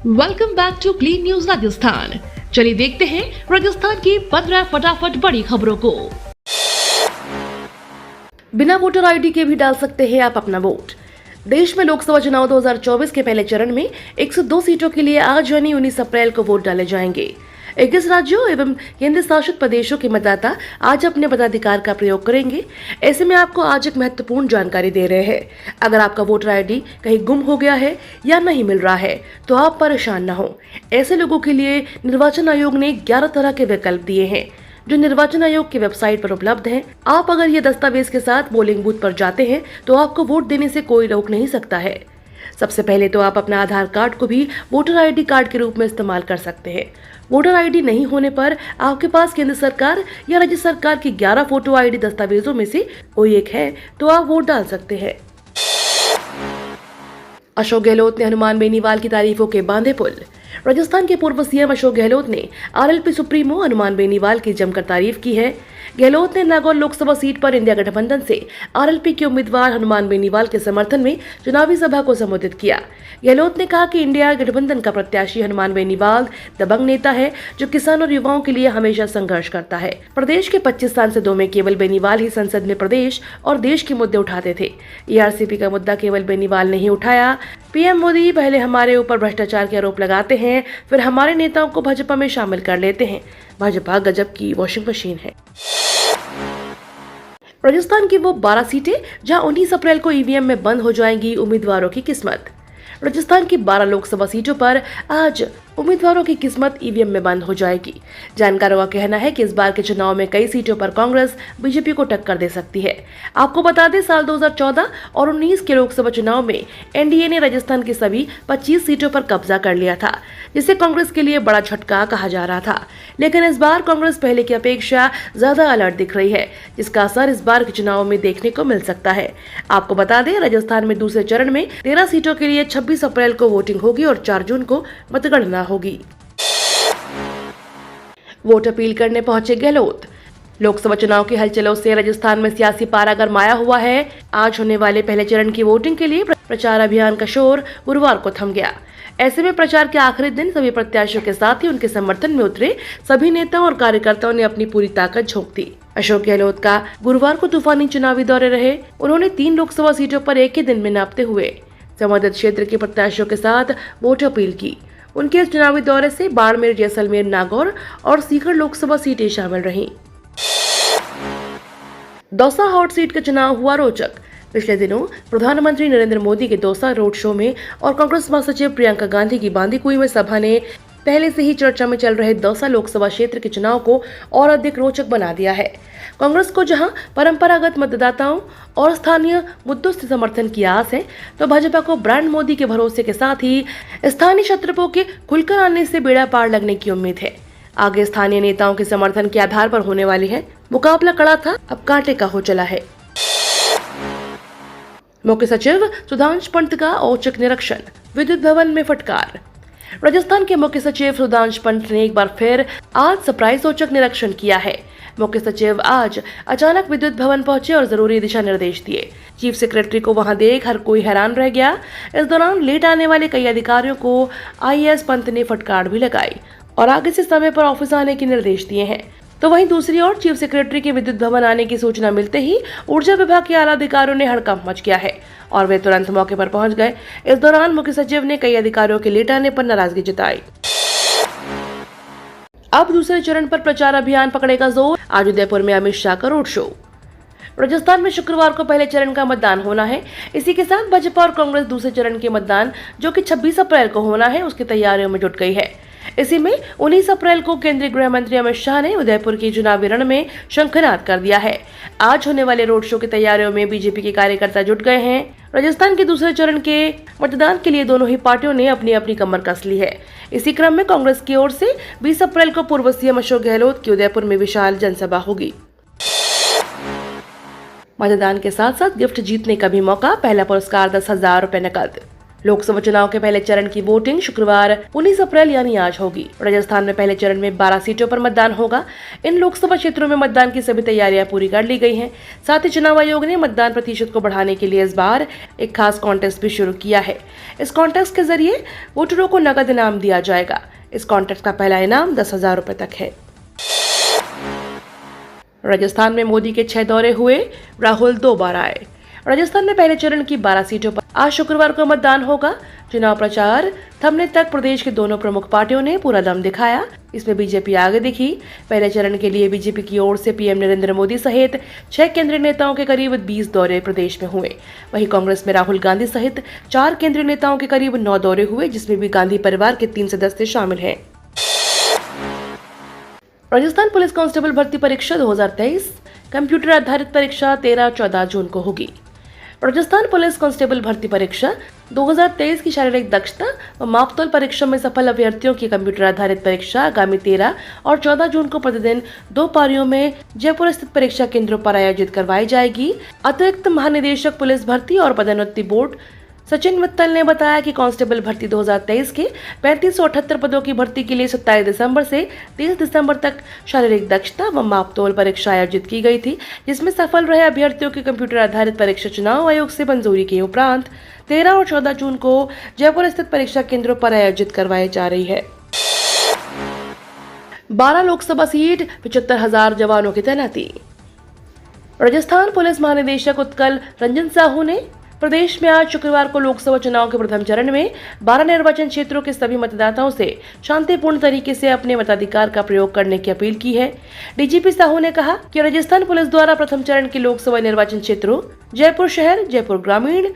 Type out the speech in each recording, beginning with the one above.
Welcome back to clean news Rajasthan. चलिए देखते हैं राजस्थान की 15 फटाफट बड़ी खबरों को। बिना वोटर आईडी के भी डाल सकते हैं आप अपना वोट। देश में लोकसभा चुनाव 2024 के पहले चरण में 102 सीटों के लिए आज यानी 19 अप्रैल को वोट डाले जाएंगे। 21 राज्यों एवं केंद्र शासित प्रदेशों के मतदाता आज अपने मताधिकार का प्रयोग करेंगे। ऐसे में आपको आज एक महत्वपूर्ण जानकारी दे रहे हैं। अगर आपका वोटर आईडी कहीं गुम हो गया है या नहीं मिल रहा है तो आप परेशान न हो। ऐसे लोगों के लिए निर्वाचन आयोग ने 11 तरह के विकल्प दिए हैं जो निर्वाचन आयोग की वेबसाइट पर उपलब्ध हैं। आप अगर ये दस्तावेज के साथ पोलिंग बूथ पर जाते हैं तो आपको वोट देने से कोई रोक नहीं सकता है। सबसे पहले तो आप अपना आधार कार्ड को भी वोटर आईडी कार्ड के रूप में इस्तेमाल कर सकते हैं। वोटर आईडी नहीं होने पर आपके पास केंद्र सरकार या राज्य सरकार की 11 फोटो आईडी दस्तावेजों में से कोई एक है तो आप वोट डाल सकते हैं। अशोक गहलोत ने हनुमान बेनीवाल की तारीफों के बांधे पुल। राजस्थान के पूर्व सीएम अशोक गहलोत ने आरएलपी सुप्रीमो हनुमान बेनीवाल की जमकर तारीफ की है। गहलोत ने नागौर लोकसभा सीट पर इंडिया गठबंधन से आरएलपी के उम्मीदवार हनुमान बेनीवाल के समर्थन में चुनावी सभा को संबोधित किया। गहलोत ने कहा कि इंडिया गठबंधन का प्रत्याशी हनुमान बेनीवाल दबंग नेता है जो किसान और युवाओं के लिए हमेशा संघर्ष करता है। प्रदेश के 25 सांसदों में केवल बेनीवाल ही संसद में प्रदेश और देश के मुद्दे उठाते थे। ईआरसीपी का मुद्दा केवल बेनीवाल नहीं उठाया। पीएम मोदी पहले हमारे ऊपर भ्रष्टाचार के आरोप लगाते हैं, फिर हमारे नेताओं को भाजपा में शामिल कर लेते हैं। भाजपा गजब की वॉशिंग मशीन है। राजस्थान की वो 12 सीटें जहां 19 अप्रैल को ईवीएम में बंद हो जाएंगी उम्मीदवारों की किस्मत। राजस्थान की 12 लोकसभा सीटों पर आज उम्मीदवारों की किस्मत ईवीएम में बंद हो जाएगी। जानकारों का कहना है कि इस बार के चुनाव में कई सीटों पर कांग्रेस बीजेपी को टक्कर दे सकती है। आपको बता दें, साल 2014 और 19 के लोकसभा चुनाव में एनडीए ने राजस्थान की सभी 25 सीटों पर कब्जा कर लिया था, जिसे कांग्रेस के लिए बड़ा झटका कहा जा रहा था। लेकिन इस बार कांग्रेस पहले की अपेक्षा ज्यादा अलर्ट दिख रही है, जिसका असर इस बार के चुनाव में देखने को मिल सकता है। आपको बता दें, राजस्थान में दूसरे चरण में 13 सीटों के लिए 26 अप्रैल को वोटिंग होगी और 4 जून को मतगणना होगी। वोट अपील करने पहुंचे गहलोत। लोकसभा चुनाव की हलचलों से राजस्थान में सियासी पारा गरमाया हुआ है। आज होने वाले पहले चरण की वोटिंग के लिए प्रचार अभियान का शोर गुरुवार को थम गया। ऐसे में प्रचार के आखिरी दिन सभी प्रत्याशियों के साथ ही उनके समर्थन में उतरे सभी नेताओं और कार्यकर्ताओं ने अपनी पूरी ताकत झोंक दी। अशोक गहलोत का गुरुवार को तूफानी चुनावी दौरे रहे। उन्होंने 3 लोकसभा सीटों पर एक ही दिन में नापते हुए संबंधित क्षेत्र के प्रत्याशियों के साथ वोट अपील की। उनके इस चुनावी दौरे से बाड़मेर, जैसलमेर, नागौर और सीकर लोकसभा सीटें शामिल रहीं। दौसा हॉट सीट का चुनाव हुआ रोचक। पिछले दिनों प्रधानमंत्री नरेंद्र मोदी के दौसा रोड शो में और कांग्रेस महासचिव प्रियंका गांधी की बांदीकुई में सभा ने पहले से ही चर्चा में चल रहे दौसा लोकसभा क्षेत्र के चुनाव को और अधिक रोचक बना दिया है। कांग्रेस को जहां परंपरागत मतदाताओं और स्थानीय मुद्दों से समर्थन की आस है, तो भाजपा को ब्रांड मोदी के भरोसे के साथ ही स्थानीय क्षत्रपों के खुलकर आने से बेड़ा पार लगने की उम्मीद है। आगे स्थानीय नेताओं के समर्थन के आधार पर होने वाली है। मुकाबला कड़ा था, अब कांटे का हो चला है। मुख्य सचिव सुधांशु पंत का औचक निरीक्षण, विद्युत भवन में फटकार। राजस्थान के मुख्य सचिव सुधांशु पंत ने एक बार फिर आज सरप्राइज औचक निरीक्षण किया है। मुख्य सचिव आज अचानक विद्युत भवन पहुंचे और जरूरी दिशा निर्देश दिए। चीफ सेक्रेटरी को वहां देख हर कोई हैरान रह गया। इस दौरान लेट आने वाले कई अधिकारियों को आईएएस पंत ने फटकार भी लगाई और आगे से समय पर ऑफिस आने के निर्देश दिए हैं। तो वहीं दूसरी ओर चीफ सेक्रेटरी के विद्युत भवन आने की सूचना मिलते ही ऊर्जा विभाग के आला अधिकारियों ने हड़कंप मच गया है और वे तुरंत मौके पर पहुंच गए। इस दौरान मुख्य सचिव ने कई अधिकारियों के लेट आने पर नाराजगी जताई। अब दूसरे चरण पर प्रचार अभियान पकड़ेगा जोर। आज उदयपुर में अमित शाह का रोड शो। राजस्थान में शुक्रवार को पहले चरण का मतदान होना है। इसी के साथ भाजपा और कांग्रेस दूसरे चरण के मतदान जो कि 26 अप्रैल को होना है उसकी तैयारियों में जुट गई है। इसी में 19 अप्रैल को केंद्रीय गृह मंत्री अमित शाह ने उदयपुर की चुनावी रण में शंखनाद कर दिया है। आज होने वाले रोड शो की तैयारियों में बीजेपी के कार्यकर्ता जुट गए हैं। राजस्थान के दूसरे चरण के मतदान के लिए दोनों ही पार्टियों ने अपनी अपनी कमर कस ली है। इसी क्रम में कांग्रेस की ओर से 20 अप्रैल को पूर्व सीएम अशोक गहलोत की उदयपुर में विशाल जनसभा होगी। मतदान के साथ साथ गिफ्ट जीतने का भी मौका। पहला पुरस्कार 10,000 रुपए नकद। लोकसभा चुनाव के पहले चरण की वोटिंग शुक्रवार 19 अप्रैल यानी आज होगी। राजस्थान में पहले चरण में 12 सीटों पर मतदान होगा। इन लोकसभा क्षेत्रों में मतदान की सभी तैयारियां पूरी कर ली गई हैं। साथ ही चुनाव आयोग ने मतदान प्रतिशत को बढ़ाने के लिए इस बार एक खास कॉन्टेस्ट भी शुरू किया है। इस कॉन्टेस्ट के जरिए वोटरों को नकद इनाम दिया जाएगा। इस कॉन्टेस्ट का पहला इनाम 10,000 रुपए तक है। राजस्थान में मोदी के 6 दौरे हुए, राहुल 2 बार आए। राजस्थान में पहले चरण की 12 सीटों पर आज शुक्रवार को मतदान होगा। चुनाव प्रचार थमने तक प्रदेश की दोनों प्रमुख पार्टियों ने पूरा दम दिखाया। इसमें बीजेपी आगे दिखी। पहले चरण के लिए बीजेपी की ओर से पीएम नरेंद्र मोदी सहित 6 केंद्रीय नेताओं के करीब 20 दौरे प्रदेश में हुए। वहीं कांग्रेस में राहुल गांधी सहित 4 केंद्रीय नेताओं के करीब 9 दौरे हुए, जिसमें भी गांधी परिवार के 3 सदस्य शामिल हैं। राजस्थान पुलिस कांस्टेबल भर्ती परीक्षा 2023 कंप्यूटर आधारित परीक्षा 13-14 जून को होगी। राजस्थान पुलिस कांस्टेबल भर्ती परीक्षा 2023 की शारीरिक दक्षता व मापतौल परीक्षा में सफल अभ्यर्थियों की कंप्यूटर आधारित परीक्षा आगामी 13 और 14 जून को प्रतिदिन 2 पारियों में जयपुर स्थित परीक्षा केंद्रों पर आयोजित करवाई जाएगी। अतिरिक्त महानिदेशक पुलिस भर्ती और पदोन्नति बोर्ड सचिन मित्तल ने बताया कि कांस्टेबल भर्ती 2023 के 3578 पदों की भर्ती के लिए 27 दिसंबर से 30 दिसंबर तक शारीरिक दक्षता व मापतौल परीक्षा आयोजित की गई थी, जिसमें सफल रहे अभ्यर्थियों की कंप्यूटर आधारित परीक्षा चुनाव आयोग से मंजूरी के उपरांत 13 और 14 जून को जयपुर स्थित परीक्षा केंद्रों पर आयोजित करवाई जा रही है। 12 लोकसभा सीट 75,000 जवानों की तैनाती। राजस्थान पुलिस महानिदेशक उत्कल रंजन साहू ने प्रदेश में आज शुक्रवार को लोकसभा चुनाव के प्रथम चरण में 12 निर्वाचन क्षेत्रों के सभी मतदाताओं से शांतिपूर्ण तरीके से अपने मताधिकार का प्रयोग करने की अपील की है। डीजीपी साहू ने कहा कि राजस्थान पुलिस द्वारा प्रथम चरण के लोकसभा निर्वाचन क्षेत्रों जयपुर शहर, जयपुर ग्रामीण,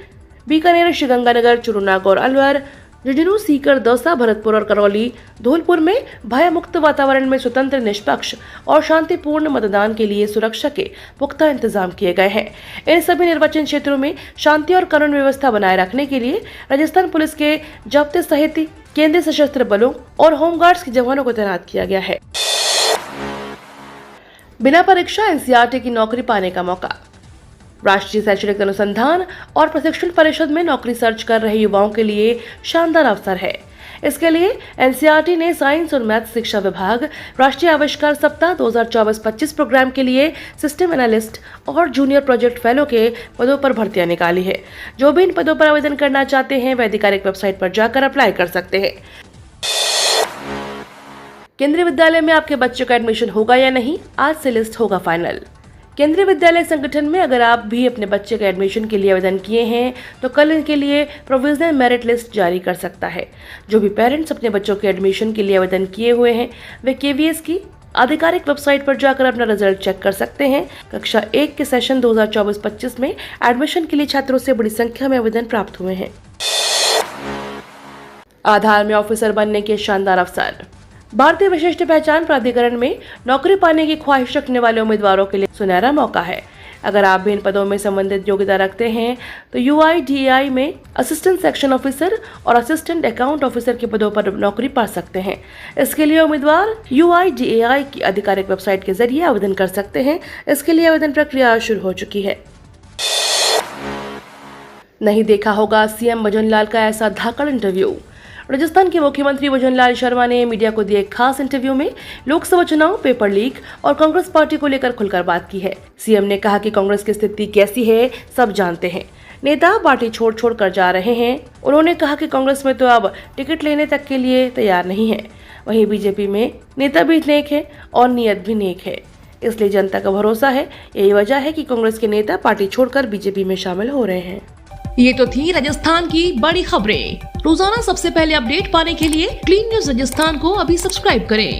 बीकानेर, श्रीगंगानगर, चुरुनाग और अलवर, झुंझुनू, सीकर, दौसा, भरतपुर और करौली, धौलपुर में भय मुक्त वातावरण में स्वतंत्र, निष्पक्ष और शांतिपूर्ण मतदान के लिए सुरक्षा के पुख्ता इंतजाम किए गए हैं। इन सभी निर्वाचन क्षेत्रों में शांति और कानून व्यवस्था बनाए रखने के लिए राजस्थान पुलिस के जब्ते सहित केंद्रीय सशस्त्र बलों और होमगार्ड्स के जवानों को तैनात किया गया है। बिना परीक्षा एनसीईआरटी की नौकरी पाने का मौका। राष्ट्रीय शैक्षणिक अनुसंधान और प्रशिक्षण परिषद में नौकरी सर्च कर रहे युवाओं के लिए शानदार अवसर है। इसके लिए एनसीईआरटी ने साइंस और मैथ शिक्षा विभाग राष्ट्रीय आविष्कार सप्ताह 2024-25 प्रोग्राम के लिए सिस्टम एनालिस्ट और जूनियर प्रोजेक्ट फेलो के पदों पर भर्तियां निकाली है। जो भी इन पदों पर आवेदन करना चाहते हैं वे आधिकारिक वेबसाइट पर जाकर अप्लाई कर सकते हैं। केंद्रीय विद्यालय में आपके बच्चे का एडमिशन होगा या नहीं, आज से लिस्ट होगा फाइनल। केंद्रीय विद्यालय संगठन में अगर आप भी अपने बच्चे के एडमिशन के लिए आवेदन किए हैं तो कल इनके लिए प्रोविजनल मेरिट लिस्ट जारी कर सकता है। जो भी पेरेंट्स अपने बच्चों के एडमिशन के लिए आवेदन किए हुए हैं वे केवीएस की आधिकारिक वेबसाइट पर जाकर अपना रिजल्ट चेक कर सकते हैं। कक्षा 1 के सेशन 2024-25 में एडमिशन के लिए छात्रों से बड़ी संख्या में आवेदन प्राप्त हुए हैं। आधार में ऑफिसर बनने के शानदार अवसर। भारतीय विशिष्ट पहचान प्राधिकरण में नौकरी पाने की ख्वाहिश रखने वाले उम्मीदवारों के लिए सुनहरा मौका है। अगर आप भी इन पदों में संबंधित योग्यता रखते हैं तो UIDAI में असिस्टेंट सेक्शन ऑफिसर और असिस्टेंट अकाउंट ऑफिसर के पदों पर नौकरी पा सकते हैं। इसके लिए उम्मीदवार UIDAI की आधिकारिक वेबसाइट के जरिए आवेदन कर सकते हैं। इसके लिए आवेदन प्रक्रिया शुरू हो चुकी है। नहीं देखा होगा सीएम भजनलाल का ऐसा धाकड़ इंटरव्यू। राजस्थान के मुख्यमंत्री भजनलाल शर्मा ने मीडिया को दिए एक खास इंटरव्यू में लोकसभा चुनाव, पेपर लीक और कांग्रेस पार्टी को लेकर खुलकर बात की है। सीएम ने कहा कि कांग्रेस की स्थिति कैसी है सब जानते हैं। नेता पार्टी छोड़ छोड़ कर जा रहे हैं। उन्होंने कहा कि कांग्रेस में तो अब टिकट लेने तक के लिए तैयार नहीं है। वहीं बीजेपी में नेता भी नेक है और नीयत भी नेक है, इसलिए जनता का भरोसा है। यही वजह है कि कांग्रेस के नेता पार्टी छोड़कर बीजेपी में शामिल हो रहे हैं। ये तो थी राजस्थान की बड़ी खबरें। रोजाना सबसे पहले अपडेट पाने के लिए क्लीन न्यूज राजस्थान को अभी सब्सक्राइब करें।